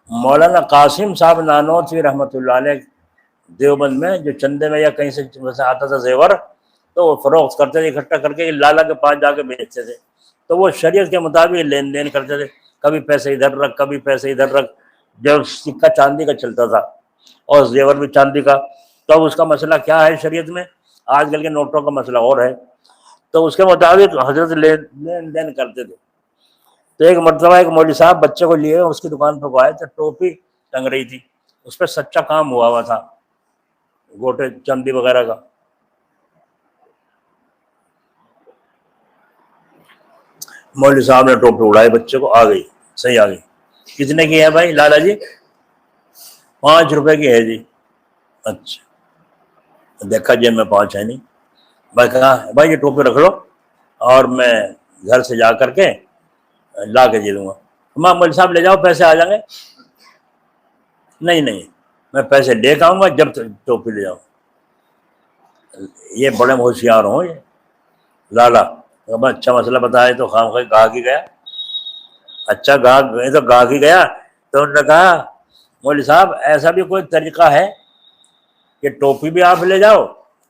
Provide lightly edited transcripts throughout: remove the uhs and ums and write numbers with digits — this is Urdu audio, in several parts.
مولانا قاسم صاحب نانوتوی رحمۃ اللہ علیہ دیوبند میں جو چندے میں یا کہیں سے ویسے آتا تھا زیور، تو وہ فروخت کرتے تھے اکٹھا کر کے، لالا کے پاس جا کے بیچتے تھے، تو وہ شریعت کے مطابق لین دین کرتے تھے، کبھی پیسے ادھر رکھ کبھی پیسے ادھر رکھ، جب سکہ چاندی کا چلتا تھا اور زیور بھی چاندی کا، تو اب اس کا مسئلہ کیا ہے شریعت میں، آج کل کے نوٹوں کا مسئلہ اور ہے، تو اس کے مطابق حضرت لین دین کرتے تھے۔ تو ایک مرتبہ ایک مولوی صاحب بچے کو لیے اس کی دکان پہ آئے تو ٹوپی ٹنگ رہی تھی، اس پہ سچا کام ہوا تھا، گوٹے چاندی وغیرہ کا۔ مولوی صاحب نے ٹوپی اڑائی، بچے کو آ گئی، صحیح آ گئی۔ کتنے کی ہے بھائی لالا جی؟ 5 روپے کی ہے جی۔ اچھا، دیکھا جیب میں 5 ہے نہیں، بھائی کہا بھائی یہ ٹوپی رکھ لو اور میں گھر سے جا کر کے لا کے دے دوں گا۔ مولوی صاحب لے جاؤ، پیسے آ جائیں گے۔ نہیں میں پیسے لے کے آؤں گا جب ٹوپی لے جاؤں۔ یہ بڑے ہوشیار ہوں یہ لالا، اچھا مسئلہ بتایا تو خام خواہ گاہک ہی گیا، اچھا گاہک تو گاہک ہی گیا۔ تو انہوں نے کہا مولوی صاحب ایسا بھی کوئی طریقہ ہے کہ ٹوپی بھی آپ لے جاؤ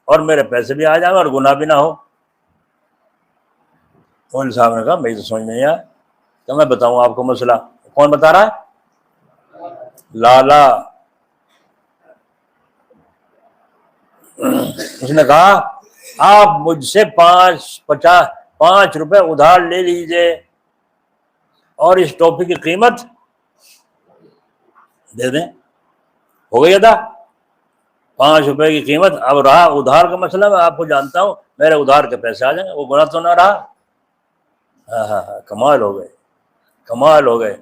اور میرے پیسے بھی آ جائیں اور گناہ بھی نہ ہو؟ مولوی صاحب نے کہا مجھے تو سمجھ نہیں آیا، تو میں بتاؤں آپ کو مسئلہ۔ کون بتا رہا ہے؟ لالا۔ اس نے کہا آپ مجھ سے 5 روپے ادھار لے لیجئے اور اس ٹوپی کی قیمت دے دیں، ہو گئی ادا۔ 5 روپے کی قیمت۔ اب رہا ادھار کا مسئلہ، میں آپ کو جانتا ہوں، میرے ادھار کے پیسے آ جائیں گے، وہ گناہ تو نہ رہا۔ ہاں کمال ہو گئے، کمال ہو گئے۔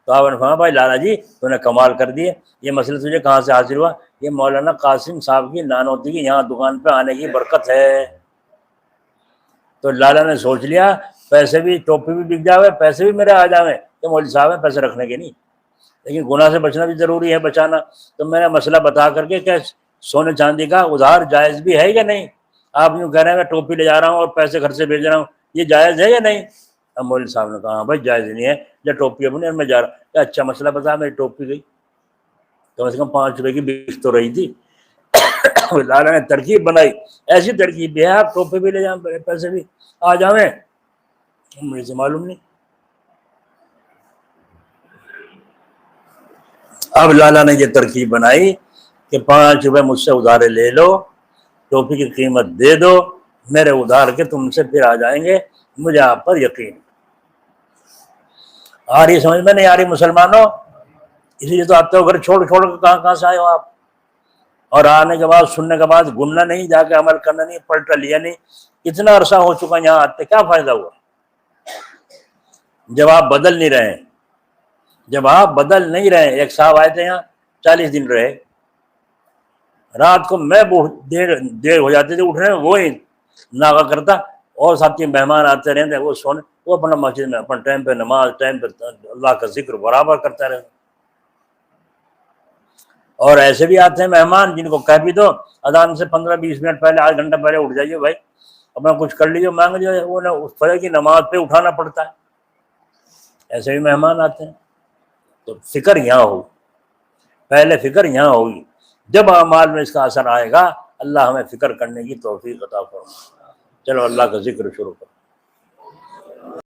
تو آپ نے کہا بھائی لالا جی تو نے کمال کر دیے، یہ مسئلہ تجھے کہاں سے حاصل ہوا؟ یہ مولانا قاسم صاحب کی نانوتی کی یہاں دکان پہ آنے کی برکت ہے۔ تو لالا نے سوچ لیا پیسے بھی، ٹوپی بھی بک جاوے، پیسے بھی میرے آ جاوے، کہ مولوی صاحب ہیں پیسے رکھنے کے نہیں، لیکن گناہ سے بچنا بھی ضروری ہے، بچانا۔ تو میں نے مسئلہ بتا کر کے کہ سونے چاندی کا ادھار جائز بھی ہے یا نہیں؟ آپ یوں کہہ رہے ہیں میں ٹوپی لے جا رہا ہوں اور پیسے گھر سے بھیج رہا ہوں، یہ جائز ہے یا نہیں؟ اب مولوی صاحب نے کہا بھائی جائز نہیں ہے، جب ٹوپی اپنی اور میں جا رہا ہوں۔ اچھا مسئلہ بتا، میری ٹوپی گئی، کم سے کم 5 روپے کی بک تو رہی تھی۔ لالا نے ترکیب بنائی، ایسی ترکیب بھی ہے آپ ٹوپی بھی لے جائیں پیسے بھی آ جاویں، مجھے سے معلوم نہیں۔ اب لالا نے یہ ترکیب بنائی کہ 5 روپے مجھ سے ادھارے لے لو، ٹوپی کی قیمت دے دو، میرے ادھار کے تم سے پھر آ جائیں گے، مجھے آپ پر یقین۔ آ رہی سمجھ میں نہیں آ رہی مسلمانوں؟ اسی لیے تو آتے ہو گھر چھوڑ چھوڑ کے، کہاں سے آئے ہو آپ؟ اور آنے کے بعد سننے کے بعد گمنا نہیں، جا کے عمل کرنا نہیں، پلٹا لیا نہیں۔ اتنا عرصہ ہو چکا یہاں آتے، کیا فائدہ ہوا جب آپ بدل نہیں رہے؟ جب آپ بدل نہیں رہے۔ ایک صاحب آئے تھے یہاں، 40 دن رہے، رات کو میں دیر ہو جاتی تھی اٹھنے میں، وہی ناغا کرتا، اور ساتھی مہمان آتے رہتے، وہ سونے، وہ اپنا مسجد میں اپنا ٹائم پہ نماز، ٹائم پہ اللہ کا ذکر برابر کرتا رہتا۔ اور ایسے بھی آتے ہیں مہمان جن کو کہہ بھی دو اذان سے 15-20 منٹ پہلے، آدھ گھنٹہ پہلے اٹھ جائیے بھائی، اپنا کچھ کر لیجیے، مانگ لیجیے، وہ اس فجر کی نماز پہ اٹھانا پڑتا ہے۔ ایسے بھی مہمان آتے ہیں۔ تو فکر یہاں ہو، پہلے فکر یہاں ہوگی، جب اعمال میں اس کا اثر آئے گا، اللہ ہمیں فکر کرنے کی توفیق عطا فرمائے۔ چلو اللہ کا ذکر شروع کرو۔